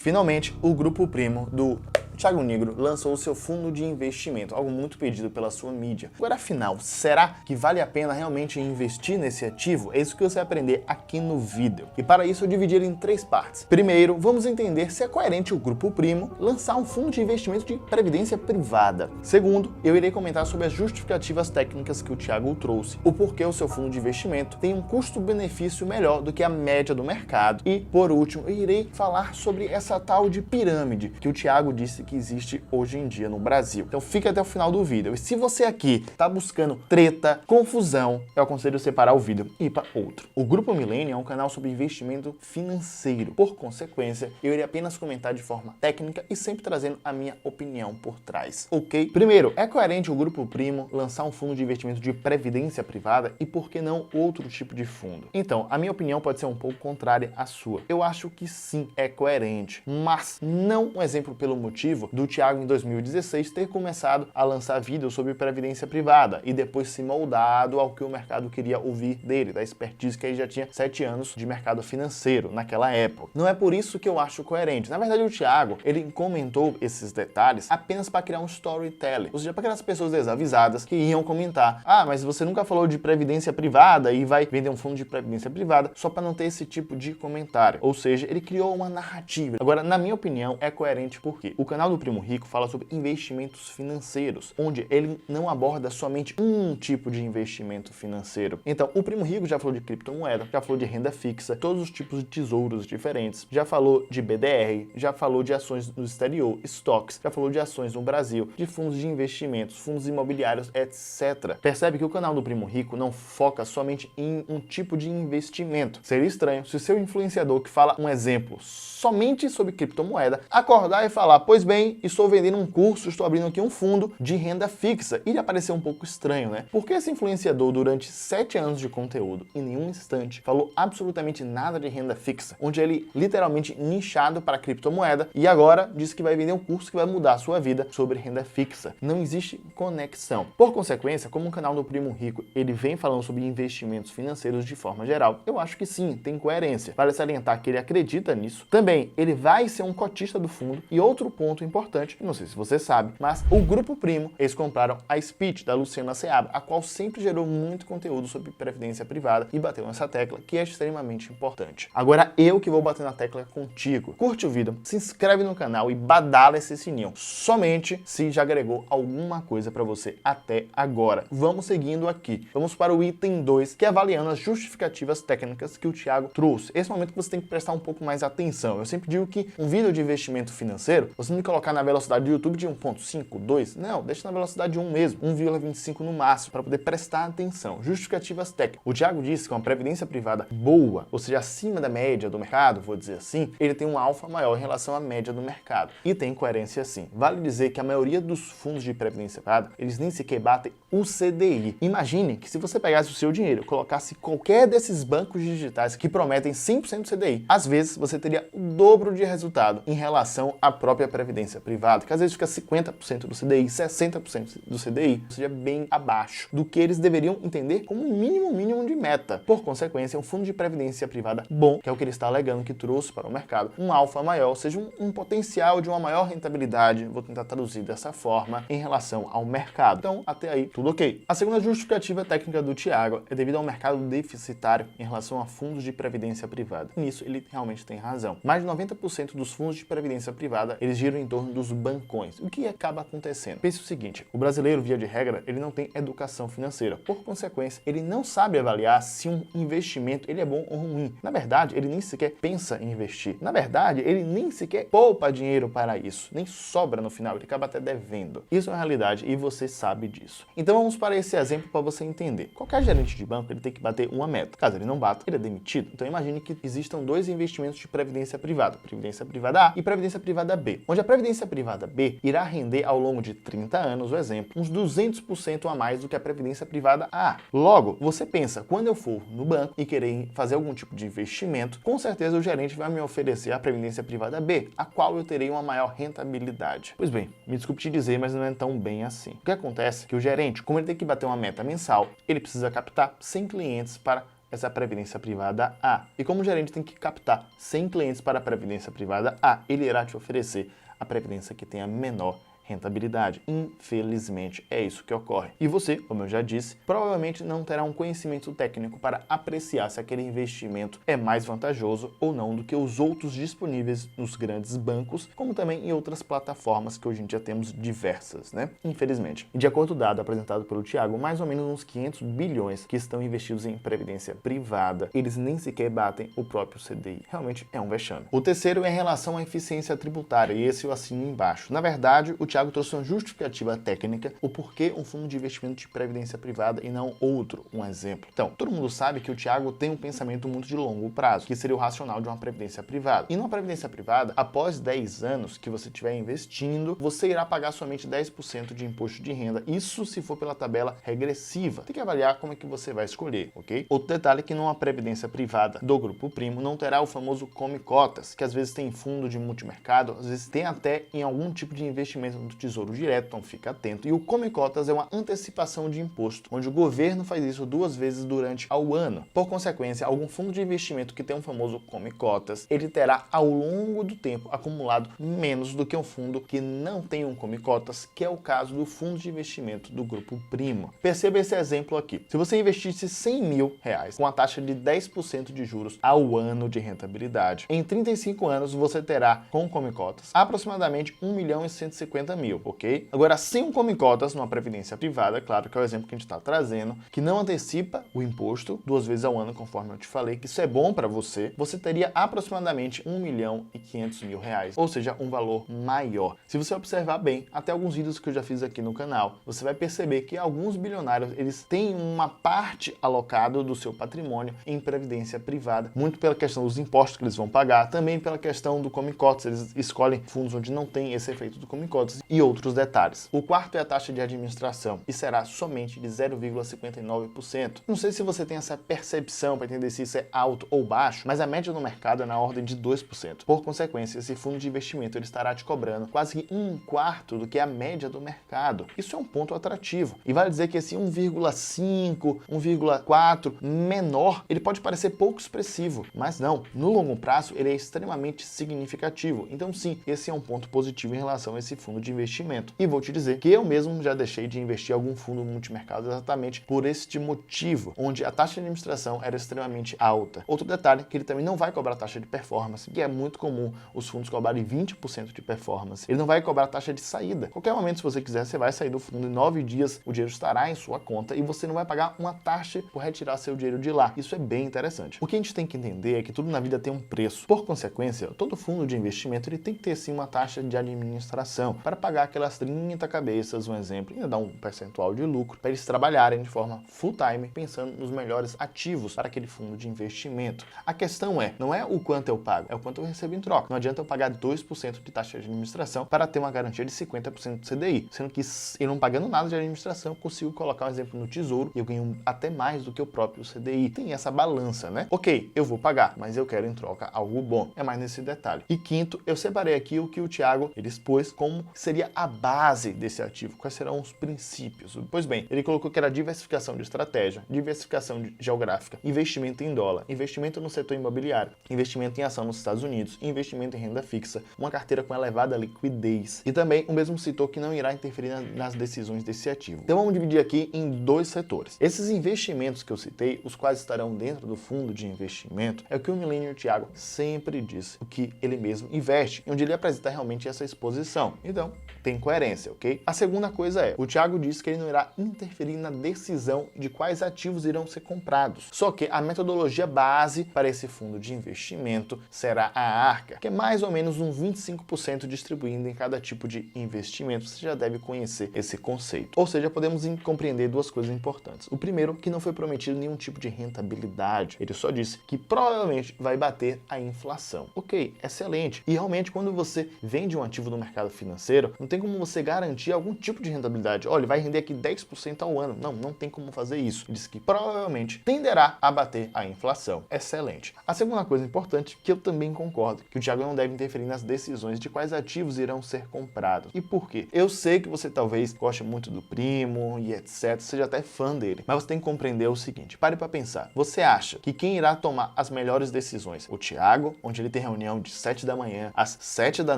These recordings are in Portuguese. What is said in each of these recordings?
Finalmente, o Grupo Primo do Thiago Nigro lançou o seu fundo de investimento, algo muito pedido pela sua mídia. Agora, afinal, será que vale a pena realmente investir nesse ativo? É isso que você vai aprender aqui no vídeo. E para isso eu dividi ele em 3 partes. Primeiro, vamos entender se é coerente o Grupo Primo lançar um fundo de investimento de previdência privada. Segundo, eu irei comentar sobre as justificativas técnicas que o Thiago trouxe, o porquê o seu fundo de investimento tem um custo-benefício melhor do que a média do mercado. E, por último, eu irei falar sobre essa tal de pirâmide que o Thiago disse que existe hoje em dia no Brasil. Então fica até o final do vídeo. E se você aqui tá buscando treta, confusão, eu aconselho separar o vídeo e ir para outro. O Grupo Millennium é um canal sobre investimento financeiro. Por consequência, eu irei apenas comentar de forma técnica e sempre trazendo a minha opinião por trás, ok? Primeiro, é coerente o Grupo Primo lançar um fundo de investimento de previdência privada e por que não outro tipo de fundo? Então, a minha opinião pode ser um pouco contrária à sua. Eu acho que sim, é coerente, mas não um exemplo pelo motivo do Thiago em 2016 ter começado a lançar vídeos sobre previdência privada e depois se moldado ao que o mercado queria ouvir dele, da expertise que ele já tinha 7 anos de mercado financeiro naquela época. Não é por isso que eu acho coerente. Na verdade, o Thiago, ele comentou esses detalhes apenas para criar um storytelling, ou seja, para aquelas pessoas desavisadas que iam comentar: ah, mas você nunca falou de previdência privada e vai vender um fundo de previdência privada, só para não ter esse tipo de comentário. Ou seja, ele criou uma narrativa. Agora, na minha opinião, é coerente porque o canal do Primo Rico fala sobre investimentos financeiros, onde ele não aborda somente um tipo de investimento financeiro. Então, o Primo Rico já falou de criptomoeda, já falou de renda fixa, todos os tipos de tesouros diferentes, já falou de BDR, já falou de ações no exterior, estoques, já falou de ações no Brasil, de fundos de investimentos, fundos imobiliários, etc. Percebe que o canal do Primo Rico não foca somente em um tipo de investimento. Seria estranho se o seu influenciador que fala um exemplo somente sobre criptomoeda acordar e falar: pois bem, estou vendendo um curso, estou abrindo aqui um fundo de renda fixa. Iria parecer um pouco estranho, né? Porque esse influenciador, durante 7 anos de conteúdo, em nenhum instante falou absolutamente nada de renda fixa, onde ele literalmente nichado para criptomoeda e agora diz que vai vender um curso que vai mudar a sua vida sobre renda fixa. Não existe conexão. Por consequência, como o canal do Primo Rico, ele vem falando sobre investimentos financeiros de forma geral, eu acho que sim, tem coerência. Vale salientar que ele acredita nisso. Também, ele vai ser um cotista do fundo. E outro ponto importante, não sei se você sabe, mas o Grupo Primo, eles compraram a Speech da Luciana Seabra, a qual sempre gerou muito conteúdo sobre previdência privada e bateu nessa tecla, que é extremamente importante. Agora eu que vou bater na tecla contigo. Curte o vídeo, se inscreve no canal e badala esse sininho, somente se já agregou alguma coisa para você até agora. Vamos seguindo aqui. Vamos para o item 2, que é avaliando as justificativas técnicas que o Thiago trouxe. Esse momento que você tem que prestar um pouco mais atenção. Eu sempre digo que um vídeo de investimento financeiro, você não tem que colocar na velocidade do YouTube de 1.5, 2, não, deixa na velocidade de 1 mesmo, 1,25 no máximo, para poder prestar atenção. Justificativas técnicas. O Thiago disse que uma previdência privada boa, ou seja, acima da média do mercado, vou dizer assim, ele tem um alfa maior em relação à média do mercado. E tem coerência sim. Vale dizer que a maioria dos fundos de previdência privada, eles nem sequer batem o CDI. Imagine que se você pegasse o seu dinheiro e colocasse qualquer desses bancos digitais que prometem 100% CDI, às vezes você teria o dobro de resultado em relação à própria previdência privada, que às vezes fica 50% do CDI, 60% do CDI, ou seja, bem abaixo do que eles deveriam entender como um mínimo de meta. Por consequência, um fundo de previdência privada bom, que é o que ele está alegando que trouxe para o mercado, um alfa maior, ou seja, um potencial de uma maior rentabilidade, vou tentar traduzir dessa forma, em relação ao mercado. Então, até aí, tudo ok. A segunda justificativa técnica do Thiago é devido ao mercado deficitário em relação a fundos de previdência privada. Nisso, ele realmente tem razão. Mais de 90% dos fundos de previdência privada, eles giram em torno dos bancões. O que acaba acontecendo? Pense o seguinte: o brasileiro, via de regra, ele não tem educação financeira. Por consequência, ele não sabe avaliar se um investimento ele é bom ou ruim. Na verdade, ele nem sequer pensa em investir. Na verdade, ele nem sequer poupa dinheiro para isso. Nem sobra no final, ele acaba até devendo. Isso é uma realidade e você sabe disso. Então vamos para esse exemplo para você entender. Qualquer gerente de banco, ele tem que bater uma meta. Caso ele não bata, ele é demitido. Então imagine que existam 2 investimentos de previdência privada. Previdência privada A e previdência privada B. Onde a previdência privada B irá render ao longo de 30 anos, o exemplo, uns 200% a mais do que a previdência privada A. Logo, você pensa, quando eu for no banco e querer fazer algum tipo de investimento, com certeza o gerente vai me oferecer a previdência privada B, a qual eu terei uma maior rentabilidade. Pois bem, me desculpe te dizer, mas não é tão bem assim. O que acontece é que o gerente, como ele tem que bater uma meta mensal, ele precisa captar 100 clientes para essa Previdência Privada A. E como o gerente tem que captar 100 clientes para a Previdência Privada A, ele irá te oferecer a previdência que tenha menor rentabilidade. Infelizmente, é isso que ocorre. E você, como eu já disse, provavelmente não terá um conhecimento técnico para apreciar se aquele investimento é mais vantajoso ou não do que os outros disponíveis nos grandes bancos, como também em outras plataformas que hoje em dia temos diversas, né? Infelizmente. E de acordo com o dado apresentado pelo Thiago, mais ou menos uns 500 bilhões que estão investidos em previdência privada, eles nem sequer batem o próprio CDI. Realmente é um vexame. O terceiro é em relação à eficiência tributária, e esse eu assino embaixo. Na verdade, o Thiago trouxe uma justificativa técnica o porquê um fundo de investimento de previdência privada e não outro, um exemplo. Então, todo mundo sabe que o Thiago tem um pensamento muito de longo prazo, que seria o racional de uma previdência privada. E numa previdência privada, após 10 anos que você estiver investindo, você irá pagar somente 10% de imposto de renda, isso se for pela tabela regressiva. Tem que avaliar como é que você vai escolher, ok? Outro detalhe é que numa previdência privada do Grupo Primo não terá o famoso come cotas, que às vezes tem fundo de multimercado, às vezes tem até em algum tipo de investimento do Tesouro Direto, então fica atento. E o come cotas é uma antecipação de imposto, onde o governo faz isso 2 vezes durante ao ano. Por consequência, algum fundo de investimento que tem um famoso come cotas, ele terá ao longo do tempo acumulado menos do que um fundo que não tem um come cotas, que é o caso do fundo de investimento do Grupo Primo. Perceba esse exemplo aqui. Se você investisse R$100.000 com a taxa de 10% de juros ao ano de rentabilidade, em 35 anos você terá, com come cotas, aproximadamente 1.150.000, ok? Agora, sem um come cotas numa previdência privada, claro que é o exemplo que a gente está trazendo, que não antecipa o imposto 2 vezes ao ano, conforme eu te falei, que isso é bom para você, você teria aproximadamente R$1.500.000, ou seja, um valor maior. Se você observar bem, até alguns vídeos que eu já fiz aqui no canal, você vai perceber que alguns bilionários, eles têm uma parte alocada do seu patrimônio em previdência privada, muito pela questão dos impostos que eles vão pagar, também pela questão do come cotas, eles escolhem fundos onde não tem esse efeito do come cotas e outros detalhes. O quarto é a taxa de administração, e será somente de 0,59%. Não sei se você tem essa percepção para entender se isso é alto ou baixo, mas a média no mercado é na ordem de 2%. Por consequência, esse fundo de investimento ele estará te cobrando quase que 1/4 do que é a média do mercado. Isso é um ponto atrativo. E vale dizer que esse 1,5, 1,4 menor, ele pode parecer pouco expressivo, mas não. No longo prazo, ele é extremamente significativo. Então sim, esse é um ponto positivo em relação a esse fundo de investimento. E vou te dizer que eu mesmo já deixei de investir em algum fundo multimercado exatamente por este motivo, onde a taxa de administração era extremamente alta. Outro detalhe, que ele também não vai cobrar taxa de performance, que é muito comum os fundos cobrarem 20% de performance. Ele não vai cobrar taxa de saída. Qualquer momento, se você quiser, você vai sair do fundo em 9 dias, o dinheiro estará em sua conta e você não vai pagar uma taxa por retirar seu dinheiro de lá. Isso é bem interessante. O que a gente tem que entender é que tudo na vida tem um preço. Por consequência, todo fundo de investimento ele tem que ter sim uma taxa de administração para pagar aquelas 30 cabeças, um exemplo, e ainda dar um percentual de lucro para eles trabalharem de forma full time, pensando nos melhores ativos para aquele fundo de investimento. A questão não é o quanto eu pago, é o quanto eu recebo em troca. Não adianta eu pagar 2% de taxa de administração para ter uma garantia de 50% do CDI, sendo que eu não pagando nada de administração, eu consigo colocar um exemplo no Tesouro e eu ganho até mais do que o próprio CDI. Tem essa balança, né? Ok, eu vou pagar, mas eu quero em troca algo bom. É mais nesse detalhe. E quinto, eu separei aqui o que o Thiago ele expôs como seria a base desse ativo, quais serão os princípios. Pois bem, ele colocou que era diversificação de estratégia, diversificação geográfica, investimento em dólar, investimento no setor imobiliário, investimento em ação nos Estados Unidos, investimento em renda fixa, uma carteira com elevada liquidez e também o mesmo setor que não irá interferir nas decisões desse ativo. Então vamos dividir aqui em 2 setores. Esses investimentos que eu citei, os quais estarão dentro do fundo de investimento, é o que o Millennial Thiago sempre diz, o que ele mesmo investe, onde ele apresenta realmente essa exposição. Então, tem coerência, ok? A segunda coisa é, o Thiago diz que ele não irá interferir na decisão de quais ativos irão ser comprados. Só que a metodologia base para esse fundo de investimento será a Arca, que é mais ou menos uns 25% distribuindo em cada tipo de investimento. Você já deve conhecer esse conceito. Ou seja, podemos compreender 2 coisas importantes. O primeiro, que não foi prometido nenhum tipo de rentabilidade. Ele só disse que provavelmente vai bater a inflação. Ok, excelente. E realmente, quando você vende um ativo no mercado financeiro, financeiro, não tem como você garantir algum tipo de rentabilidade. Olha, vai render aqui 10% ao ano. Não tem como fazer isso. Ele disse que provavelmente tenderá a bater a inflação. Excelente. A segunda coisa importante, que eu também concordo, que o Thiago não deve interferir nas decisões de quais ativos irão ser comprados. E por quê? Eu sei que você talvez goste muito do primo e etc, seja até fã dele, mas você tem que compreender o seguinte, pare para pensar. Você acha que quem irá tomar as melhores decisões? O Thiago, onde ele tem reunião de 7 da manhã às 7 da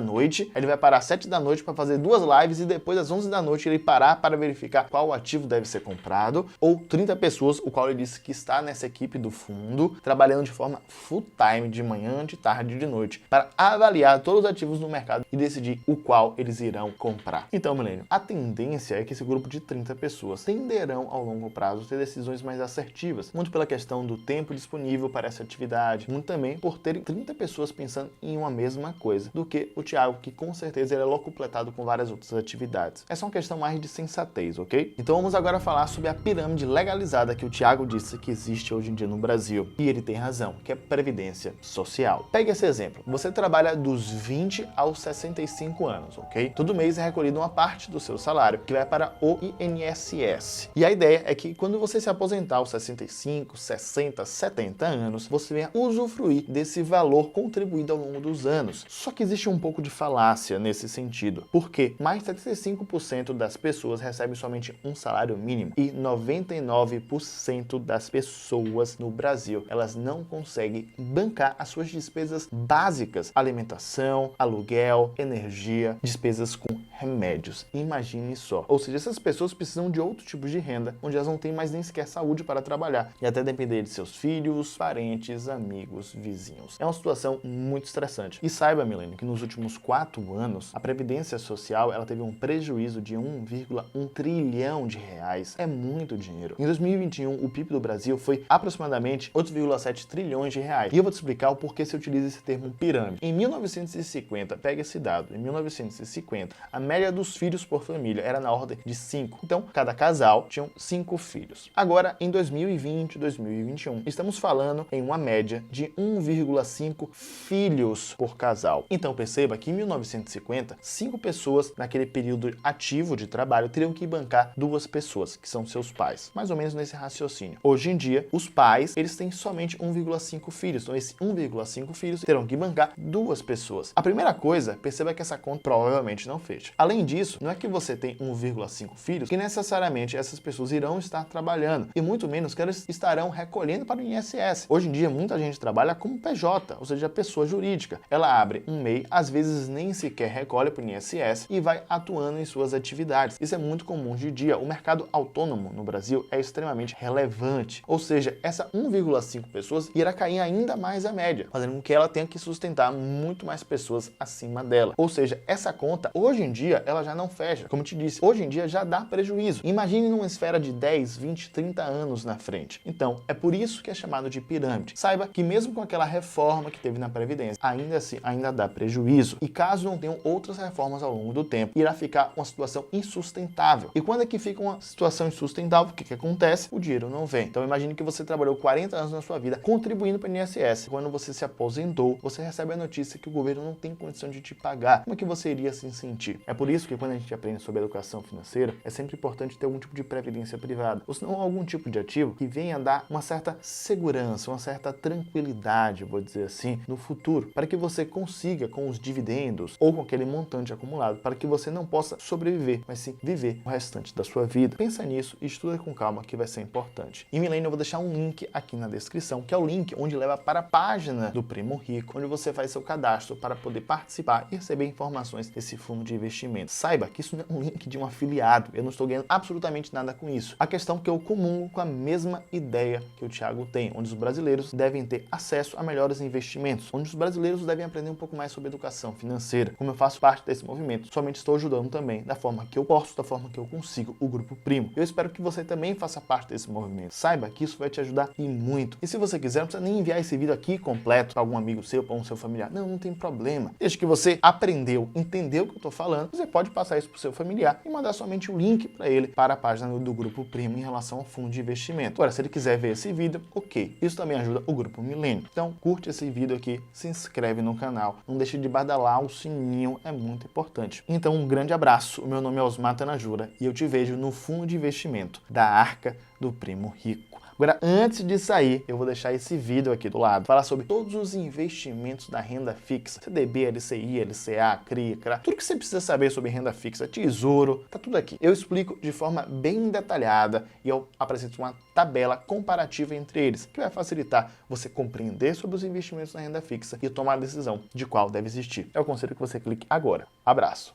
noite, ele vai parar às 7 da noite para fazer 2 lives e depois às 11 da noite ele parar para verificar qual ativo deve ser comprado, ou 30 pessoas, o qual ele disse que está nessa equipe do fundo, trabalhando de forma full time, de manhã, de tarde e de noite, para avaliar todos os ativos no mercado e decidir o qual eles irão comprar. Então, Milênio, a tendência é que esse grupo de 30 pessoas tenderão ao longo prazo ter decisões mais assertivas, muito pela questão do tempo disponível para essa atividade, muito também por terem 30 pessoas pensando em uma mesma coisa, do que o Thiago, que com certeza ele é locupletado com várias outras atividades. Essa é uma questão mais de sensatez, ok? Então vamos agora falar sobre a pirâmide legalizada que o Thiago disse que existe hoje em dia no Brasil. E ele tem razão, que é a Previdência Social. Pegue esse exemplo. Você trabalha dos 20 aos 65 anos, ok? Todo mês é recolhido uma parte do seu salário, que vai para o INSS. E a ideia é que quando você se aposentar aos 65, 60, 70 anos, você venha usufruir desse valor contribuído ao longo dos anos. Só que existe um pouco de falácia nesse sentido, porque mais de 75% das pessoas recebem somente um salário mínimo e 99% das pessoas no Brasil, elas não conseguem bancar as suas despesas básicas, alimentação, aluguel, energia, despesas com remédios. Imagine só. Ou seja, essas pessoas precisam de outro tipo de renda, onde elas não têm mais nem sequer saúde para trabalhar e até depender de seus filhos, parentes, amigos, vizinhos. É uma situação muito estressante. E saiba, Milênio, que nos últimos 4 anos, a Previdência Social ela teve um prejuízo de 1,1 trilhão de reais. É muito dinheiro. Em 2021, o PIB do Brasil foi aproximadamente 8,7 trilhões de reais. E eu vou te explicar o porquê se eu utilizo esse termo pirâmide. Em 1950, pega esse dado, em 1950, a média dos filhos por família era na ordem de 5. Então, cada casal tinha 5 filhos. Agora, em 2020, 2021, estamos falando em uma média de 1,5 filhos por casal. Então, perceba que em 1950, 5 pessoas naquele período ativo de trabalho teriam que bancar 2 pessoas, que são seus pais. Mais ou menos nesse raciocínio. Hoje em dia, os pais, eles têm somente 1,5 filhos. Então, esses 1,5 filhos terão que bancar 2 pessoas. A primeira coisa, perceba que essa conta provavelmente não fecha. Além disso, não é que você tem 1,5 filhos que necessariamente essas pessoas irão estar trabalhando e muito menos que elas estarão recolhendo para o INSS. Hoje em dia, muita gente trabalha como PJ, ou seja, pessoa jurídica. Ela abre um MEI, às vezes nem sequer recolhe para o INSS e vai atuando em suas atividades. Isso é muito comum hoje em dia. O mercado autônomo no Brasil é extremamente relevante, ou seja, essa 1,5 pessoas irá cair ainda mais a média, fazendo com que ela tenha que sustentar muito mais pessoas acima dela. Ou seja, essa conta, hoje em dia, ela já não fecha. Como eu te disse, hoje em dia já dá prejuízo. Imagine numa esfera de 10, 20, 30 anos na frente. Então, é por isso que é chamado de pirâmide. Saiba que mesmo com aquela reforma que teve na Previdência, ainda assim, ainda dá prejuízo. E caso não tenham outras reformas ao longo do tempo, irá ficar uma situação insustentável. E quando é que fica uma situação insustentável, o que acontece? O dinheiro não vem. Então, imagine que você trabalhou 40 anos na sua vida contribuindo para o INSS. Quando você se aposentou, você recebe a notícia que o governo não tem condição de te pagar. Como é que você iria se sentir? É por isso que quando a gente aprende sobre educação financeira, é sempre importante ter algum tipo de previdência privada, ou senão algum tipo de ativo que venha dar uma certa segurança, uma certa tranquilidade, vou dizer assim, no futuro, para que você consiga com os dividendos ou com aquele montante acumulado, para que você não possa sobreviver, mas sim viver o restante da sua vida. Pensa nisso e estuda com calma que vai ser importante. Em Milênio eu vou deixar um link aqui na descrição, que é o link onde leva para a página do Primo Rico, onde você faz seu cadastro para poder participar e receber informações desse fundo de investimento. Saiba que isso não é um link de um afiliado, eu não estou ganhando absolutamente nada com isso. A questão é que eu comungo com a mesma ideia que o Thiago tem, onde os brasileiros devem ter acesso a melhores investimentos, onde os brasileiros devem aprender um pouco mais sobre educação financeira. Como eu faço parte desse movimento, somente estou ajudando também da forma que eu posso, da forma que eu consigo, o Grupo Primo. Eu espero que você também faça parte desse movimento. Saiba que isso vai te ajudar e muito. E se você quiser, não precisa nem enviar esse vídeo aqui completo para algum amigo seu, para um seu familiar. Não tem problema. Desde que você aprendeu, entendeu o que eu estou falando, você pode passar isso para o seu familiar e mandar somente o link para ele, para a página do Grupo Primo em relação ao fundo de investimento. Agora, se ele quiser ver esse vídeo, ok. Isso também ajuda o Grupo Milênio. Então, curte esse vídeo aqui, se inscreve no canal, não deixe de badalar o sininho, é muito importante. importante. Então, um grande abraço, o meu nome é Osmar Tanajura e eu te vejo no fundo de investimento da Arca do Primo Rico. Agora, antes de sair, eu vou deixar esse vídeo aqui do lado, falar sobre todos os investimentos da renda fixa, CDB, LCI, LCA, CRI, CRA, tudo que você precisa saber sobre renda fixa, tesouro, tá tudo aqui. Eu explico de forma bem detalhada e eu apresento uma tabela comparativa entre eles, que vai facilitar você compreender sobre os investimentos na renda fixa e tomar a decisão de qual deve existir. Eu aconselho que você clique agora. Abraço!